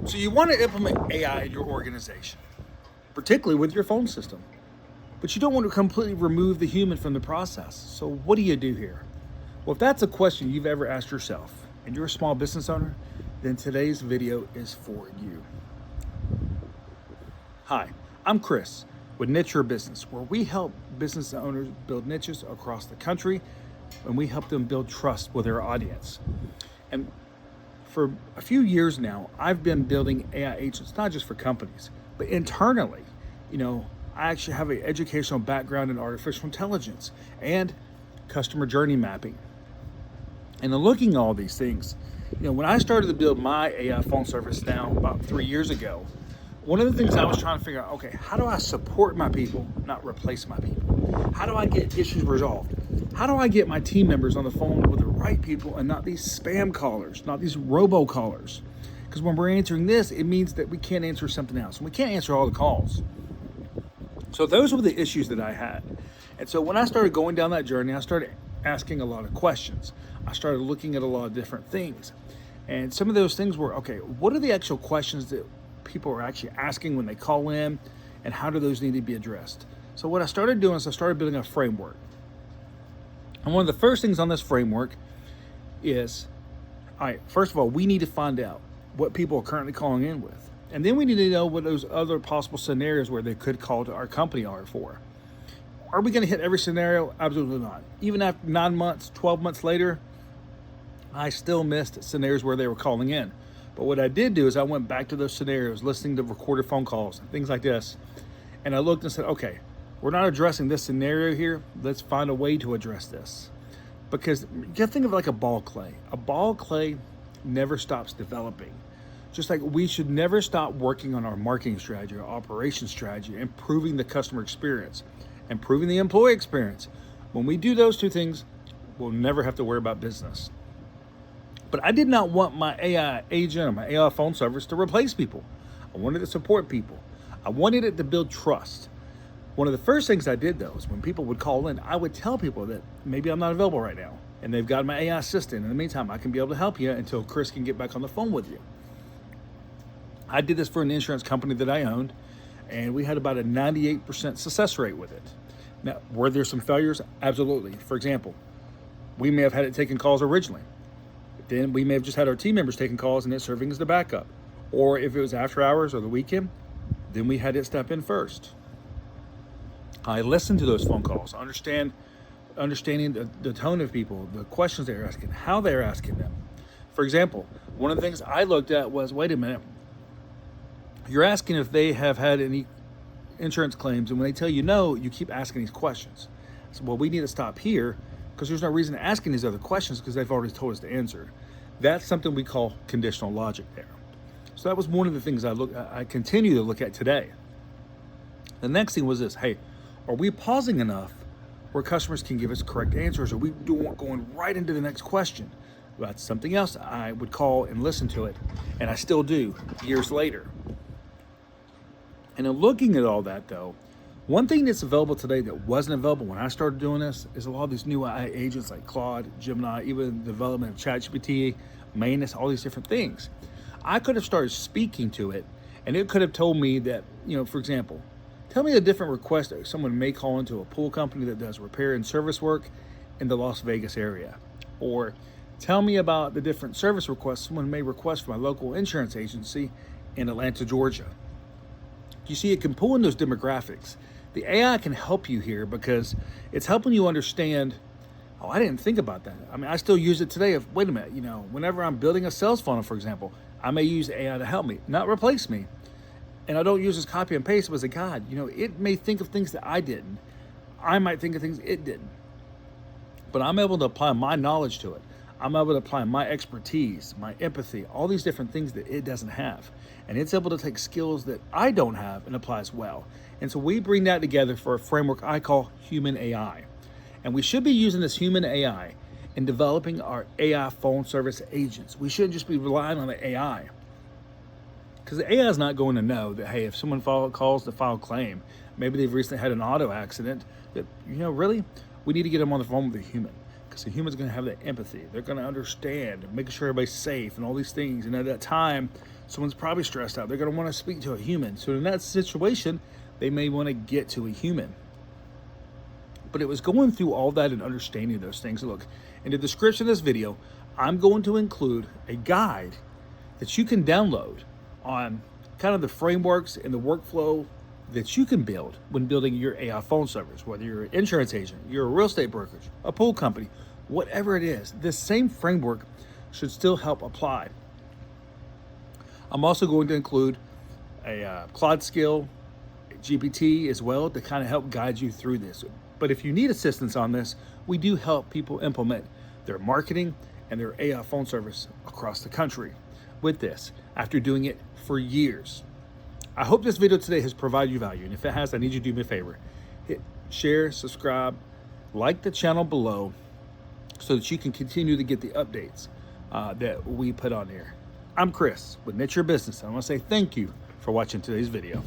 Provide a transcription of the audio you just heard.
So you want to implement AI in your organization, particularly with your phone system, but you don't want to completely remove the human from the process. So what do you do here? Well, if that's a question you've ever asked yourself and you're a small business owner, then today's video is for you. Hi, I'm Chris with Niche Your Business, where we help business owners build niches across the country, and we help them build trust with their audience. And for a few years now, I've been building AI agents, not just for companies, but internally. I actually have an educational background in artificial intelligence and customer journey mapping. And in looking at all these things, when I started to build my AI phone service now about 3 years ago, one of the things I was trying to figure out, okay, how do I support my people, not replace my people? How do I get issues resolved? How do I get my team members on the phone with the right people and not these spam callers, not these robocallers? Because when we're answering this, it means that we can't answer something else, and we can't answer all the calls. So those were the issues that I had. And so when I started going down that journey, I started asking a lot of questions. I started looking at a lot of different things. And some of those things were, okay, what are the actual questions that people are actually asking when they call in, and how do those need to be addressed? So what I started doing is I started building a framework. And one of the first things on this framework is, all right, first of all, we need to find out what people are currently calling in with. And then we need to know what those other possible scenarios where they could call to our company are for. Are we going to hit every scenario? Absolutely not. Even after 9 months, 12 months later, I still missed scenarios where they were calling in. But what I did do is I went back to those scenarios, listening to recorded phone calls, things like this. And I looked and said, okay, we're not addressing this scenario here. Let's find a way to address this. Because you got to think of it like a ball clay. A ball clay never stops developing. Just like we should never stop working on our marketing strategy, our operations strategy, improving the customer experience, improving the employee experience. When we do those two things, we'll never have to worry about business. But I did not want my AI agent or my AI phone service to replace people. I wanted to support people. I wanted it to build trust. One of the first things I did, though, is when people would call in, I would tell people that maybe I'm not available right now, and they've got my AI assistant. In the meantime, I can be able to help you until Chris can get back on the phone with you. I did this for an insurance company that I owned, and we had about a 98% success rate with it. Now, were there some failures? Absolutely. For example, we may have had it taking calls originally. Then we may have just had our team members taking calls and it serving as the backup. Or if it was after hours or the weekend, then we had it step in first. I listened to those phone calls, understanding the tone of people, the questions they're asking, how they're asking them. For example, one of the things I looked at was, wait a minute, you're asking if they have had any insurance claims, and when they tell you no, you keep asking these questions. So, well, we need to stop here, because there's no reason to asking these other questions because they've already told us the answer. That's something we call conditional logic there. So that was one of the things I continue to look at today. The next thing was this: hey, are we pausing enough where customers can give us correct answers? Are we going right into the next question? Well, that's something else I would call and listen to it, and I still do years later. And in looking at all that, though, one thing that's available today that wasn't available when I started doing this is a lot of these new AI agents like Claude, Gemini, even the development of ChatGPT, Manus, all these different things. I could have started speaking to it, and it could have told me that, for example, tell me a different request that someone may call into a pool company that does repair and service work in the Las Vegas area. Or tell me about the different service requests someone may request from my local insurance agency in Atlanta, Georgia. You see, it can pull in those demographics. The AI can help you here because it's helping you understand, oh, I didn't think about that. I mean, I still use it today. Wait a minute, whenever I'm building a sales funnel, for example, I may use AI to help me, not replace me. And I don't use this copy and paste as a guide. It may think of things that I didn't. I might think of things it didn't. But I'm able to apply my knowledge to it. I'm able to apply my expertise, my empathy, all these different things that it doesn't have. And it's able to take skills that I don't have and apply as well. And so we bring that together for a framework I call human AI. And we should be using this human AI in developing our AI phone service agents. We shouldn't just be relying on the AI. Because the AI is not going to know that, hey, if someone calls to file a claim, maybe they've recently had an auto accident, that, really, we need to get them on the phone with a human. relax. A human's going to have that empathy. They're going to understand, making sure everybody's safe and all these things. And at that time, someone's probably stressed out. They're going to want to speak to a human. So in that situation, they may want to get to a human. But it was going through all that and understanding those things. Look, in the description of this video, I'm going to include a guide that you can download on kind of the frameworks and the workflow that you can build when building your AI phone service, whether you're an insurance agent, you're a real estate brokerage, a pool company, whatever it is, this same framework should still help apply. I'm also going to include a Claude skill, GPT as well, to kind of help guide you through this. But if you need assistance on this, we do help people implement their marketing and their AI phone service across the country with this after doing it for years. I hope this video today has provided you value, and if it has, I need you to do me a favor. Hit share, subscribe, like the channel below so that you can continue to get the updates that we put on here. I'm Chris with Niche Your Business. I want to say thank you for watching today's video.